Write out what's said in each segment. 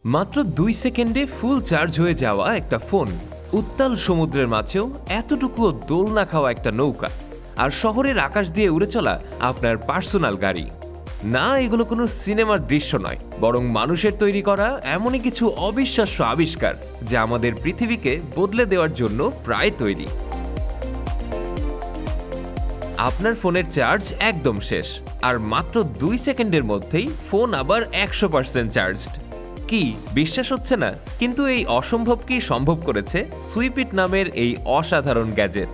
মাত্র 2 সেকেন্ডে full charge হয়ে যাওয়া একটা ফোন, উত্তাল সমুদ্রের মাঝেও এতটুকুও দোল না খাওয়া একটা নৌকা, আর শহরের আকাশ দিয়ে উড়ে চলা আপনার পার্সোনাল গাড়ি। না, এগুলো কোনো সিনেমার দৃশ্য নয়, বরং মানুষের তৈরি করা এমনই কিছু অবিশ্বাস্য আবিষ্কার যা আমাদের পৃথিবীকে বদলে দেওয়ার জন্য প্রায় তৈরি। আপনার ফোনের চার্জ একদম শেষ, আর মাত্র 2 সেকেন্ডের মধ্যেই ফোন আবার 100% চার্জড। কি বিশ্বাস হচ্ছে না? কিন্তু এই অসম্ভবকে সম্ভব করেছে সুইপিট নামের এই অসাধারণ গ্যাজেট।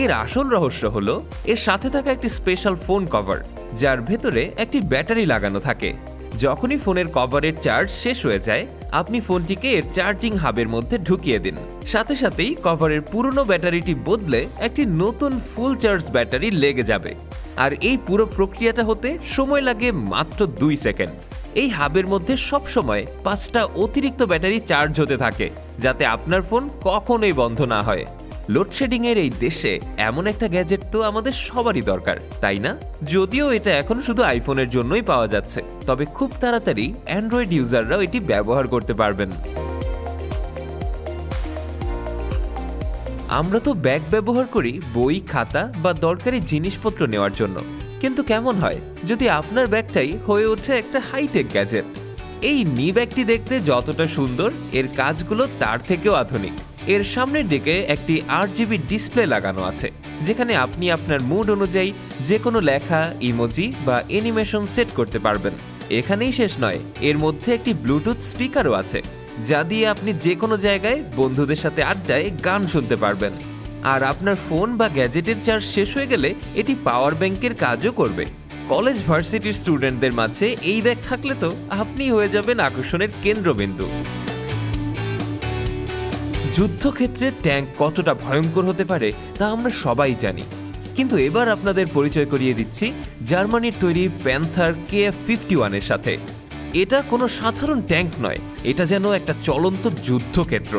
এর আসল রহস্য হলো এর সাথে থাকা একটি স্পেশাল ফোন কভার, যার ভেতরে একটি ব্যাটারি লাগানো থাকে। যখনই ফোনের কভারের চার্জ শেষ হয়ে যায়, আপনি ফোনটিকে এর চার্জিং হাবের মধ্যে ঢুকিয়ে দিন। সাথে সাথেই কভারের পুরনো ব্যাটারিটি বদলে একটি নতুন ফুল চার্জ ব্যাটারি লেগে যাবে। আর এই পুরো প্রক্রিয়াটা হতে সময় লাগে মাত্র 2 সেকেন্ড। এই হাবের মধ্যে সবসময় 5টা অতিরিক্ত ব্যাটারি চার্জ হতে থাকে, যাতে আপনার ফোন কখনোই বন্ধ না হয়। লোডশেডিং এর এই দেশে এমন একটা গ্যাজেট তো আমাদের সবারই দরকার, তাই না? যদিও এটা এখন শুধু আইফোনের জন্যই পাওয়া যাচ্ছে, তবে খুব তাড়াতাড়ি অ্যান্ড্রয়েড ইউজাররাও এটি ব্যবহার করতে পারবেন। আমরা তো ব্যাগ ব্যবহার করি বই, খাতা বা দরকারি জিনিসপত্র নেওয়ার জন্য, কিন্তু কেমন হয় যদি আপনার ব্যাগটাই হয়ে ওঠে একটা হাইটেক গ্যাজেট? এই নি ব্যাগটি দেখতে যতটা সুন্দর, এর কাজগুলো তার থেকেও আধুনিক। এর সামনের দিকে একটি RGB ডিসপ্লে লাগানো আছে, যেখানে আপনি আপনার মুড অনুযায়ী যে কোনো লেখা, ইমোজি বা অ্যানিমেশন সেট করতে পারবেন। এখানেই শেষ নয়, এর মধ্যে একটি ব্লুটুথ স্পিকারও আছে, যা দিয়ে আপনি যে কোনো জায়গায় বন্ধুদের সাথে আড্ডায় গান শুনতে পারবেন। আর আপনার ফোন বা গ্যাজেটের চার্জ শেষ হয়ে গেলে এটি পাওয়ার ব্যাংকের কাজও করবে। কলেজ ভার্সিটির স্টুডেন্টদের মাঝে এই ব্যাগ থাকলে তো আপনি হয়ে যাবেন আকর্ষণের কেন্দ্রবিন্দু। যুদ্ধক্ষেত্রে ট্যাঙ্ক কতটা ভয়ঙ্কর হতে পারে তা আমরা সবাই জানি, কিন্তু এবার আপনাদের পরিচয় করিয়ে দিচ্ছি জার্মানির তৈরি প্যান্থার KF-51 এর সাথে। এটা কোনো সাধারণ ট্যাঙ্ক নয়, এটা যেন একটা চলন্ত যুদ্ধক্ষেত্র।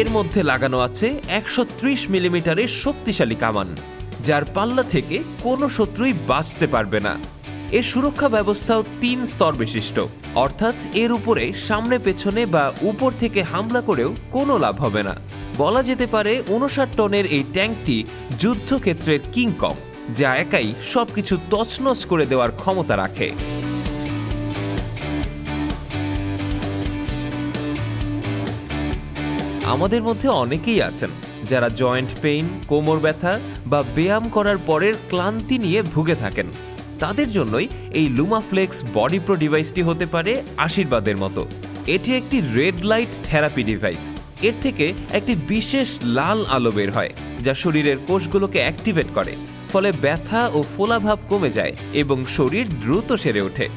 এর মধ্যে লাগানো আছে 130 মিলিমিটারের শক্তিশালী কামান, যার পাল্লা থেকে কোনো শত্রুই বাঁচতে পারবে না। এর সুরক্ষা ব্যবস্থাও 3 স্তর বিশিষ্ট, অর্থাৎ এর উপরে সামনে পেছনে বা উপর থেকে হামলা করেও কোনো লাভ হবে না। বলা যেতে পারে 59 টনের এই ট্যাঙ্কটি যুদ্ধক্ষেত্রের কিংকং, যা একাই সবকিছু তছনছ করে দেওয়ার ক্ষমতা রাখে। আমাদের মধ্যে অনেকেই আছেন যারা জয়েন্ট পেইন, কোমর ব্যথা বা ব্যায়াম করার পরের ক্লান্তি নিয়ে ভুগে থাকেন। তাদের জন্যই এই লুমাফ্লেক্স বডি প্রো ডিভাইসটি হতে পারে আশীর্বাদের মতো। এটি একটি রেড লাইট থেরাপি ডিভাইস। এর থেকে একটি বিশেষ লাল আলো বের হয়, যা শরীরের কোষগুলোকে অ্যাক্টিভেট করে, ফলে ব্যথা ও ফোলাভাব কমে যায় এবং শরীর দ্রুত সেরে ওঠে।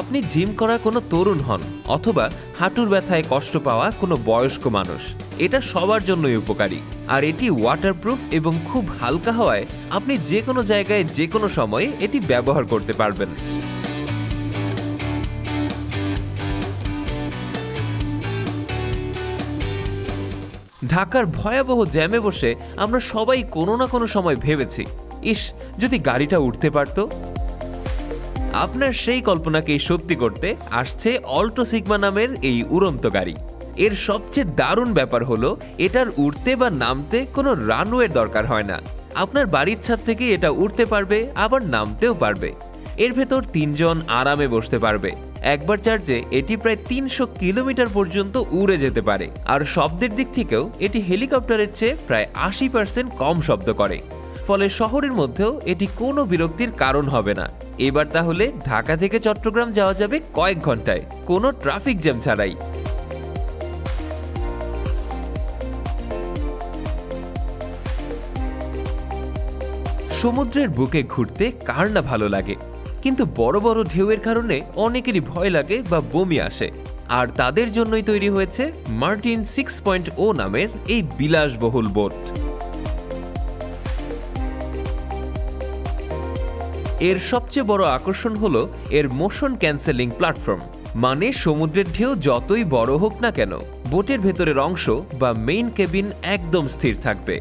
আপনি জিম করা কোনো তরুণ হন অথবা হাঁটুর ব্যথায় কষ্ট পাওয়া কোনো বয়স্ক মানুষ, এটা সবার জন্যই উপকারী। আর এটি ওয়াটারপ্রুফ এবং খুব হালকা হওয়ায় আপনি যে কোনো জায়গায় যে কোনো সময়ে এটি ব্যবহার করতে পারবেন। ঢাকার ভয়াবহ জ্যামে বসে আমরা সবাই কোনো না কোনো সময় ভেবেছি, ইস যদি গাড়িটা উঠতে পারত। আপনার সেই কল্পনাকেই সত্যি করতে আসছে অল্টো সিগমা নামের এই উড়ন্ত গাড়ি। এর সবচেয়ে দারুণ ব্যাপার হলো এটার উঠতে বা নামতে কোনো রানওয়ের দরকার হয় না। আপনার বাড়ির ছাদ থেকে এটা উঠতে পারবে, আবার নামতেও পারবে। এর ভেতর 3 জন আরামে বসতে পারবে। একবার চার্জে এটি প্রায় 300 কিলোমিটার পর্যন্ত উড়ে যেতে পারে। আর শব্দের দিক থেকেও এটি হেলিকপ্টারের চেয়ে প্রায় 80% কম শব্দ করে, ফলে শহরের মধ্যেও এটি কোনো বিরক্তির কারণ হবে না। এবার তাহলে ঢাকা থেকে চট্টগ্রাম যাওয়া যাবে কয়েক ঘন্টায়, কোনো ট্রাফিক জ্যাম ছাড়াই। সমুদ্রের বুকে ঘুরতে কার না ভালো লাগে, কিন্তু বড় বড় ঢেউয়ের কারণে অনেকেরই ভয় লাগে বা বমি আসে। আর তাদের জন্যই তৈরি হয়েছে মার্টিন 6.0 নামের এই বিলাসবহুল বোট। এর সবচেয়ে বড় আকর্ষণ হলো এর মোশন ক্যান্সেলিং প্ল্যাটফর্ম, মানে সমুদ্রের ঢেউ যতই বড় হোক না কেন, বোটের ভেতরের অংশ বা মেইন কেবিন একদম স্থির থাকবে।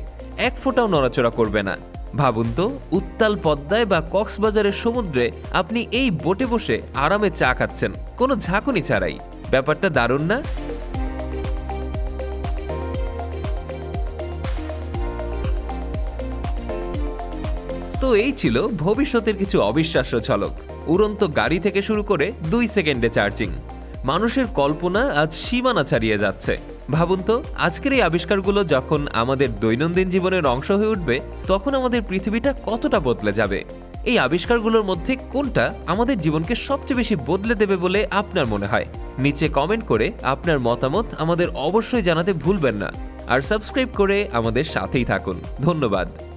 এক ফোঁটাও নড়াচড়া করবে না। ভাবুন তো, উত্তাল পদ্মায় বা কক্সবাজারের সমুদ্রে আপনি এই বোটে বসে আরামে চা খাচ্ছেন, কোনো ঝাঁকুনি ছাড়াই। ব্যাপারটা দারুণ না? তো এই ছিল ভবিষ্যতের কিছু অবিশ্বাস্য ঝলক। উড়ন্ত গাড়ি থেকে শুরু করে 2 সেকেন্ডে চার্জিং। মানুষের কল্পনা আজ সীমানা ছাড়িয়ে যাচ্ছে। ভাবুন তো, আজকের এই আবিষ্কারগুলো যখন আমাদের দৈনন্দিন জীবনের অংশ হয়ে উঠবে, তখন আমাদের পৃথিবীটা কতটা বদলে যাবে। এই আবিষ্কারগুলোর মধ্যে কোনটা আমাদের জীবনকে সবচেয়ে বেশি বদলে দেবে বলে আপনার মনে হয়? নিচে কমেন্ট করে আপনার মতামত আমাদের অবশ্যই জানাতে ভুলবেন না। আর সাবস্ক্রাইব করে আমাদের সাথেই থাকুন। ধন্যবাদ।